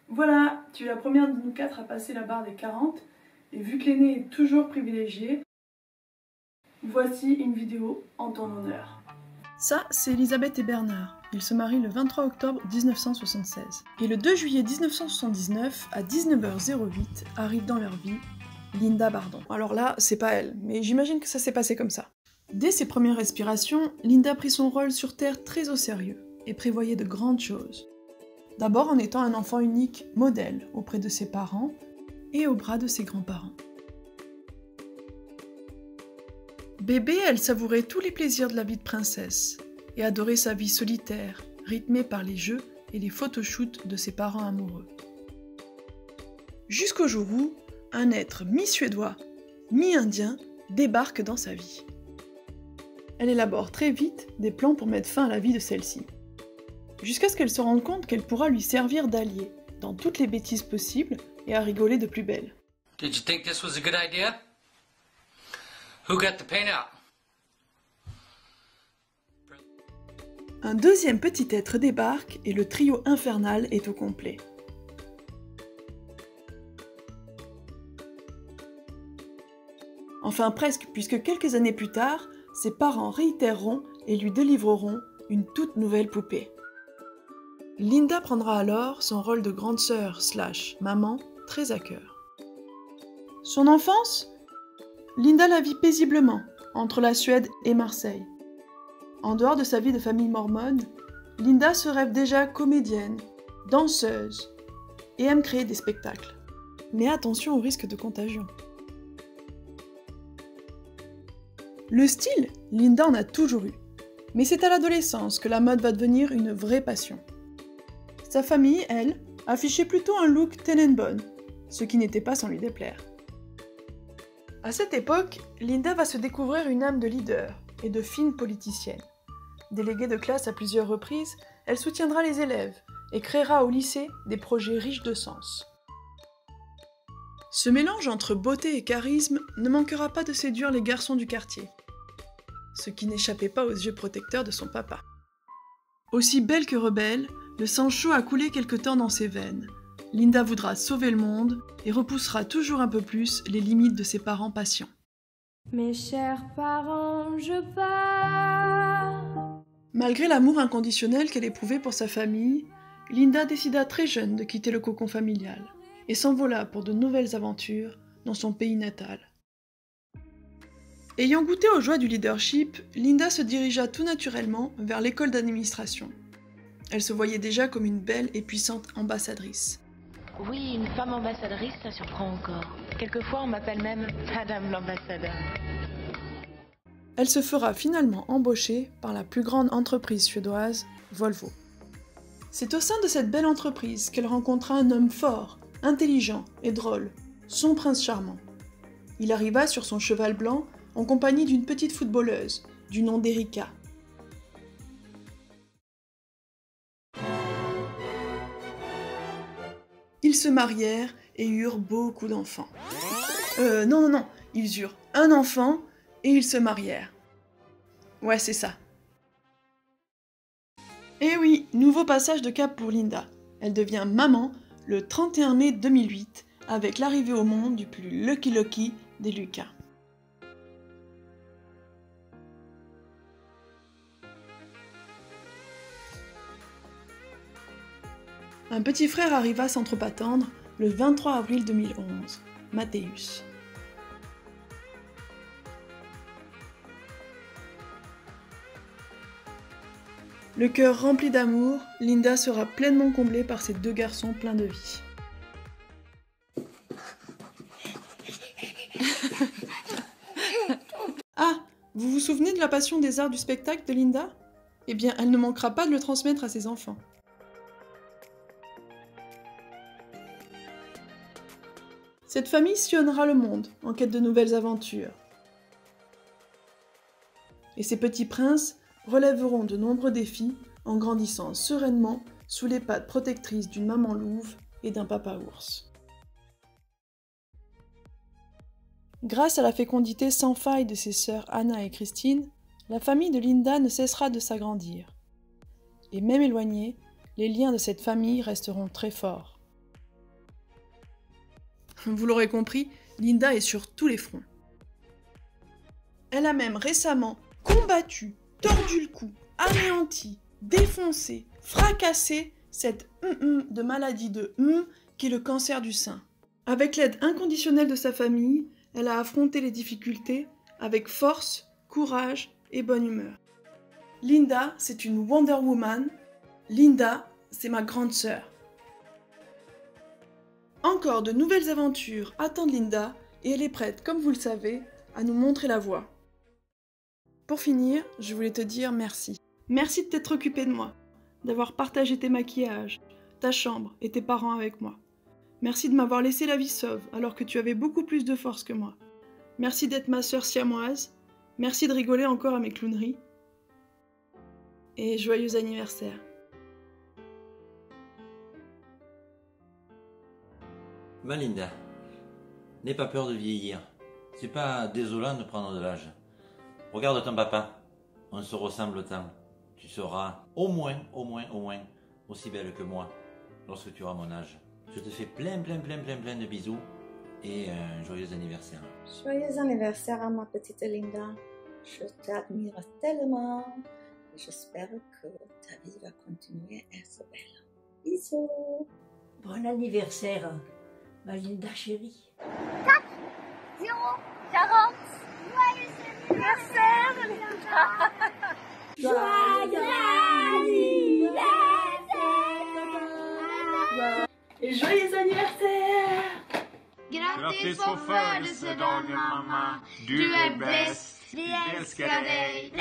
Voilà, tu es la première de nous quatre à passer la barre des 40, et vu que l'aîné est toujours privilégié, voici une vidéo en ton honneur. Ça, c'est Elisabeth et Bernard. Ils se marient le 23 octobre 1976. Et le 2 juillet 1979, à 19h08, arrive dans leur vie Linda Bardon. Alors là, c'est pas elle, mais j'imagine que ça s'est passé comme ça. Dès ses premières respirations, Linda prit son rôle sur Terre très au sérieux et prévoyait de grandes choses. D'abord en étant un enfant unique modèle auprès de ses parents et au bras de ses grands-parents. Bébé, elle savourait tous les plaisirs de la vie de princesse et adorait sa vie solitaire, rythmée par les jeux et les photoshoots de ses parents amoureux. Jusqu'au jour où un être mi-suédois, mi-indien débarque dans sa vie. Elle élabore très vite des plans pour mettre fin à la vie de celle-ci, jusqu'à ce qu'elle se rende compte qu'elle pourra lui servir d'allié dans toutes les bêtises possibles et à rigoler de plus belle. Did you think this was a good idea? Who got the paint out? Un deuxième petit être débarque et le trio infernal est au complet. Enfin presque, puisque quelques années plus tard, ses parents réitéreront et lui délivreront une toute nouvelle poupée. Linda prendra alors son rôle de grande sœur / maman très à cœur. Son enfance ? Linda la vit paisiblement entre la Suède et Marseille. En dehors de sa vie de famille mormone, Linda se rêve déjà comédienne, danseuse et aime créer des spectacles. Mais attention au risque de contagion. Le style, Linda en a toujours eu. Mais c'est à l'adolescence que la mode va devenir une vraie passion. Sa famille, elle, affichait plutôt un look Tenenbaum, ce qui n'était pas sans lui déplaire. À cette époque, Linda va se découvrir une âme de leader et de fine politicienne. Déléguée de classe à plusieurs reprises, elle soutiendra les élèves et créera au lycée des projets riches de sens. Ce mélange entre beauté et charisme ne manquera pas de séduire les garçons du quartier, ce qui n'échappait pas aux yeux protecteurs de son papa. Aussi belle que rebelle, le sang chaud a coulé quelque temps dans ses veines. Linda voudra sauver le monde et repoussera toujours un peu plus les limites de ses parents patients. Mes chers parents, je pars. Malgré l'amour inconditionnel qu'elle éprouvait pour sa famille, Linda décida très jeune de quitter le cocon familial et s'envola pour de nouvelles aventures dans son pays natal. Ayant goûté aux joies du leadership, Linda se dirigea tout naturellement vers l'école d'administration. Elle se voyait déjà comme une belle et puissante ambassadrice. Oui, une femme ambassadrice, ça surprend encore. Quelquefois, on m'appelle même Madame l'ambassadeur. Elle se fera finalement embaucher par la plus grande entreprise suédoise, Volvo. C'est au sein de cette belle entreprise qu'elle rencontra un homme fort, intelligent et drôle, son prince charmant. Il arriva sur son cheval blanc en compagnie d'une petite footballeuse, du nom d'Erika. Ils se marièrent et eurent beaucoup d'enfants. Non, ils eurent un enfant et ils se marièrent. Ouais, c'est ça. Et oui, nouveau passage de cap pour Linda. Elle devient maman le 31 mai 2008 avec l'arrivée au monde du plus lucky des Lucas. Un petit frère arriva sans trop attendre le 23 avril 2011, Mathéus. Le cœur rempli d'amour, Linda sera pleinement comblée par ces deux garçons pleins de vie. Ah, vous vous souvenez de la passion des arts du spectacle de Linda ? Eh bien, elle ne manquera pas de le transmettre à ses enfants. Cette famille sillonnera le monde en quête de nouvelles aventures. Et ces petits princes relèveront de nombreux défis en grandissant sereinement sous les pattes protectrices d'une maman louve et d'un papa ours. Grâce à la fécondité sans faille de ses sœurs Anna et Christine, la famille de Linda ne cessera de s'agrandir. Et même éloignés, les liens de cette famille resteront très forts. Vous l'aurez compris, Linda est sur tous les fronts. Elle a même récemment combattu, tordu le cou, anéanti, défoncé, fracassé cette de maladie de qui est le cancer du sein. Avec l'aide inconditionnelle de sa famille, elle a affronté les difficultés avec force, courage et bonne humeur. Linda, c'est une Wonder Woman. Linda, c'est ma grande sœur. Encore de nouvelles aventures attendent Linda et elle est prête, comme vous le savez, à nous montrer la voie. Pour finir, je voulais te dire merci. Merci de t'être occupé de moi, d'avoir partagé tes maquillages, ta chambre et tes parents avec moi. Merci de m'avoir laissé la vie sauve alors que tu avais beaucoup plus de force que moi. Merci d'être ma sœur siamoise. Merci de rigoler encore à mes clowneries. Et joyeux anniversaire. Ma Linda, n'aie pas peur de vieillir. C'est pas désolant de prendre de l'âge. Regarde ton papa, on se ressemble tant. Tu seras au moins aussi belle que moi lorsque tu auras mon âge. Je te fais plein de bisous et un joyeux anniversaire. Joyeux anniversaire à ma petite Linda. Je t'admire tellement et j'espère que ta vie va continuer à être belle. Bisous. Bon anniversaire, ma Linda chérie. 4, 0, 40. Joyeux anniversaire, Linda. Joyeux anniversaire. Et joyeux anniversaire! Grattis på födelsedagen mamma, du är bäst, vi älskar dig!